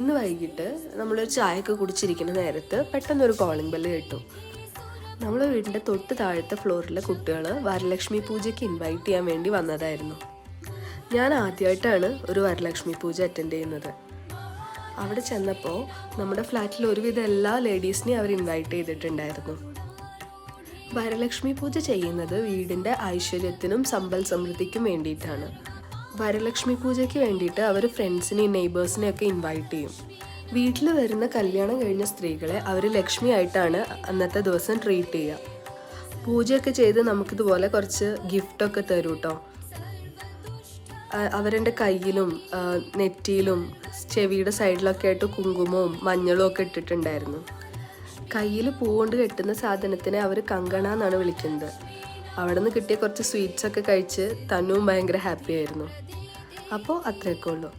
ഇന്ന് വൈകിട്ട് നമ്മളൊരു ചായയൊക്കെ കുടിച്ചിരിക്കുന്ന നേരത്ത് പെട്ടെന്നൊരു കോളിംഗ് ബെല്ല് കേട്ടു. നമ്മളെ വീടിൻ്റെ തൊട്ട് താഴത്തെ ഫ്ലോറിലെ കുട്ടികൾ വരലക്ഷ്മി പൂജയ്ക്ക് ഇൻവൈറ്റ് ചെയ്യാൻ വേണ്ടി വന്നതായിരുന്നു. ഞാൻ ആദ്യമായിട്ടാണ് ഒരു വരലക്ഷ്മി പൂജ അറ്റൻഡ് ചെയ്യുന്നത്. അവിടെ ചെന്നപ്പോൾ നമ്മുടെ ഫ്ലാറ്റിൽ ഒരുവിധം എല്ലാ ലേഡീസിനെയും അവർ ഇൻവൈറ്റ് ചെയ്തിട്ടുണ്ടായിരുന്നു. വരലക്ഷ്മി പൂജ ചെയ്യുന്നത് വീടിൻ്റെ ഐശ്വര്യത്തിനും സമ്പൽ സമൃദ്ധിക്കും വേണ്ടിയിട്ടാണ്. വരലക്ഷ്മി പൂജയ്ക്ക് വേണ്ടിയിട്ട് അവർ ഫ്രണ്ട്സിനെയും നെയ്ബേഴ്സിനെയൊക്കെ ഇൻവൈറ്റ് ചെയ്യും. വീട്ടിൽ വരുന്ന കല്യാണം കഴിഞ്ഞ സ്ത്രീകളെ അവർ ലക്ഷ്മി ആയിട്ടാണ് അന്നത്തെ ദിവസം ട്രീറ്റ് ചെയ്യുക. പൂജയൊക്കെ ചെയ്ത് നമുക്കിതുപോലെ കുറച്ച് ഗിഫ്റ്റൊക്കെ തരും കേട്ടോ. അവരുടെ കയ്യിലും നെറ്റിയിലും ചെവിയുടെ സൈഡിലൊക്കെ ആയിട്ട് കുങ്കുമവും മഞ്ഞളും ഒക്കെ ഇട്ടിട്ടുണ്ടായിരുന്നു. കയ്യിൽ പൂവുകൊണ്ട് കെട്ടുന്ന സാധനത്തിനെ അവർ കങ്കണ എന്നാണ് വിളിക്കുന്നത്. അവിടെ നിന്ന് കിട്ടിയ കുറച്ച് സ്വീറ്റ്സൊക്കെ കഴിച്ച് തന്നുവും ഭയങ്കര ഹാപ്പി ആയിരുന്നു. അപ്പോൾ അത്രയൊക്കെ ഉള്ളൂ.